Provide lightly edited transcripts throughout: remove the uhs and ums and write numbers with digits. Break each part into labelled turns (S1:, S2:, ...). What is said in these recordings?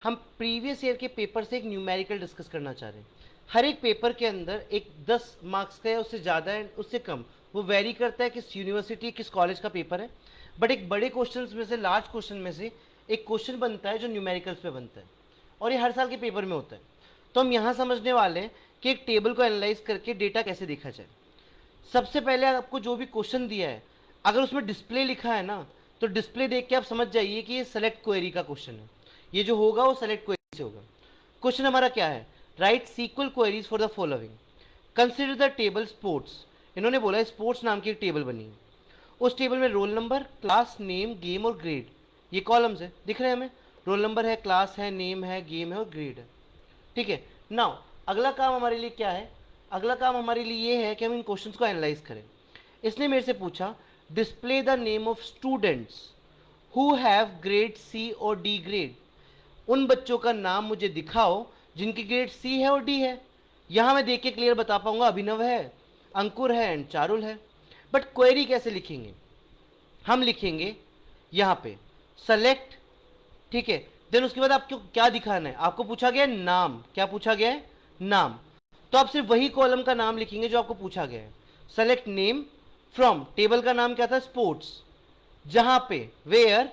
S1: हम previous year के paper से एक न्यूमेरिकल डिस्कस करना चाह रहे हैं। हर एक पेपर के अंदर एक 10 मार्क्स का है, उससे ज़्यादा है, उससे कम, वो वेरी करता है किस यूनिवर्सिटी किस कॉलेज का पेपर है। बट एक बड़े क्वेश्चंस में से, लार्ज क्वेश्चन में से एक क्वेश्चन बनता है जो न्यूमेरिकल्स पे बनता है, और ये हर साल के पेपर में होता है। तो हम यहाँ समझने वाले हैं कि एक टेबल को एनालाइज करके डेटा कैसे देखा जाए। सबसे पहले आपको जो भी क्वेश्चन दिया है, अगर उसमें डिस्प्ले लिखा है ना, तो डिस्प्ले देख के आप समझ जाइए कि ये सेलेक्ट क्वेरी का क्वेश्चन है। ये जो होगा वो सेलेक्ट क्वेरी से होगा। क्वेश्चन हमारा क्या है? Write SQL queries for the following, consider the table sports. इन्होंने बोला स्पोर्ट्स नाम की एक टेबल बनी है, उस टेबल में roll number, class, name, game और ग्रेड, ये कॉलम्स है, दिख रहे हैं हमें। रोल नंबर है, क्लास है, नेम है, गेम है और ग्रेड है। ठीक है। नाउ अगला काम हमारे लिए क्या है? अगला काम हमारे लिए ये है कि हम इन क्वेश्चंस को एनालाइज करें। इसने मेरे से पूछा display the name of students who have grade C और डी ग्रेड। उन बच्चों का नाम मुझे दिखाओ जिनकी ग्रेड सी है और डी है। यहां मैं देख के क्लियर बता पाऊंगा अभिनव है, अंकुर है एंड चारुल है। बट क्वेरी कैसे लिखेंगे? हम लिखेंगे यहां पे सेलेक्ट, ठीक है। देन उसके बाद आपको क्या दिखाना है? आपको पूछा गया है नाम। क्या पूछा गया है? नाम। तो आप सिर्फ वही कॉलम का नाम लिखेंगे जो आपको पूछा गया है। सेलेक्ट नेम फ्रॉम, टेबल का नाम क्या था? स्पोर्ट्स। जहां पे वेयर,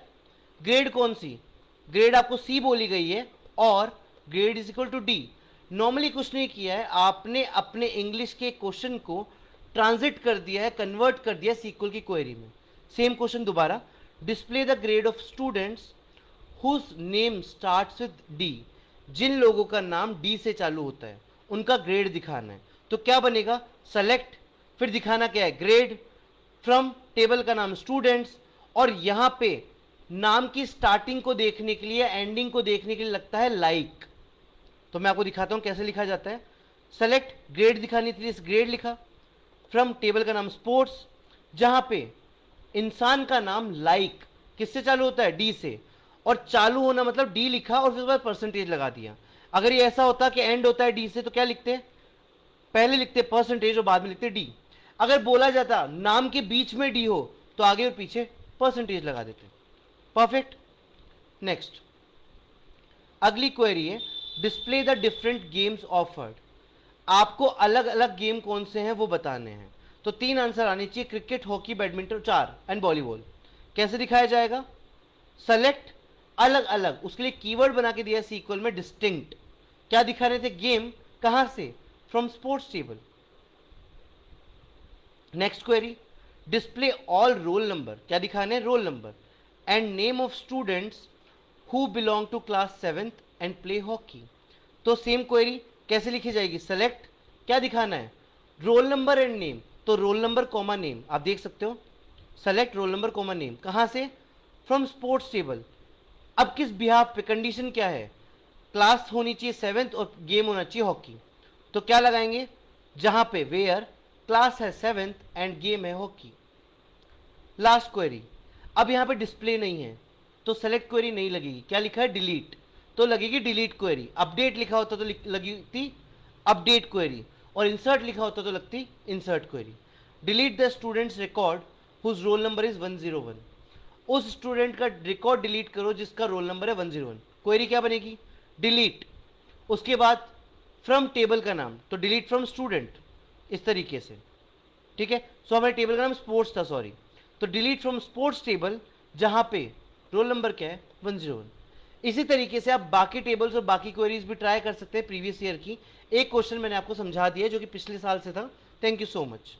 S1: ग्रेड कौन सी? ग्रेड आपको सी बोली गई है, और grade is equal to D. Normally कुछ नहीं किया है आपने, अपने इंग्लिश के क्वेश्चन को ट्रांजिट कर दिया है, कन्वर्ट कर दिया सीक्वल की क्वेरी में। सेम क्वेश्चन दोबारा, display the grade of students whose name starts with D. जिन लोगों का नाम डी से चालू होता है उनका ग्रेड दिखाना है। तो क्या बनेगा? सेलेक्ट, फिर दिखाना क्या है? ग्रेड फ्रॉम, टेबल का नाम स्टूडेंट्स, और यहां पे नाम की स्टार्टिंग को देखने के लिए, एंडिंग को देखने के लिए लगता है लाइक। तो मैं आपको दिखाता हूं कैसे लिखा जाता है। सेलेक्ट, ग्रेड दिखानी थी, ग्रेड लिखा। फ्रॉम, टेबल का नाम स्पोर्ट्स, जहां पे इंसान का नाम लाइक किससे चालू होता है? डी से, और चालू होना मतलब डी लिखा और फिर उसके बाद परसेंटेज लगा दिया। अगर ये ऐसा होता कि एंड होता है डी से, तो क्या लिखते हैं? पहले लिखते परसेंटेज और बाद में लिखते डी। अगर बोला जाता नाम के बीच में डी हो, तो आगे और पीछे परसेंटेज लगा देते। परफेक्ट। नेक्स्ट, अगली क्वेरी है display the different games offered. आपको अलग अलग गेम कौन से हैं वो बताने हैं। तो 3 आंसर आने चाहिए, cricket, hockey, badminton, 4 and volleyball. कैसे दिखाया जाएगा? सेलेक्ट, अलग अलग, उसके लिए कीवर्ड बना के दिया सीक्वल में डिस्टिंक्ट। क्या दिखा रहे थे? गेम। कहां से? From sports table. Next query, display all roll number. क्या दिखाने? Roll number and name of students who belong to class 7th and play hockey. तो सेम क्वेरी कैसे लिखी जाएगी? सेलेक्ट, क्या दिखाना है? रोल नंबर एंड नेम, तो रोल नंबर कॉमा नेम, आप देख सकते हो। Select roll number comma name, कहां से? From sports table. अब किस बिहाफ पे? कंडीशन क्या है? क्लास होनी चाहिए 7th और गेम होना चाहिए हॉकी। तो क्या लगाएंगे? जहां पे वेयर क्लास है 7th एंड गेम है हॉकी। लास्ट क्वेरी, अब यहां पे डिस्प्ले नहीं है तो सेलेक्ट क्वेरी नहीं लगेगी। क्या लिखा है? डिलीट, तो लगेगी डिलीट क्वेरी। अपडेट लिखा होता तो लगी थी अपडेट क्वेरी, और इंसर्ट लिखा होता तो लगती insert query. Delete the students record whose roll number is 101। उस स्टूडेंट का रिकॉर्ड डिलीट करो जिसका रोल नंबर है 101। क्वेरी क्या बनेगी? डिलीट, उसके बाद फ्रॉम टेबल का नाम, तो डिलीट फ्रॉम स्टूडेंट, इस तरीके से। ठीक है। सो हमारे टेबल का नाम स्पोर्ट्स था, सॉरी, तो डिलीट फ्रॉम स्पोर्ट्स टेबल, जहां पे रोल नंबर क्या है? 101। इसी तरीके से आप बाकी टेबल्स और बाकी क्वेरीज भी ट्राई कर सकते हैं प्रीवियस ईयर की। एक क्वेश्चन मैंने आपको समझा दिया जो कि पिछले साल से था। Thank you so much.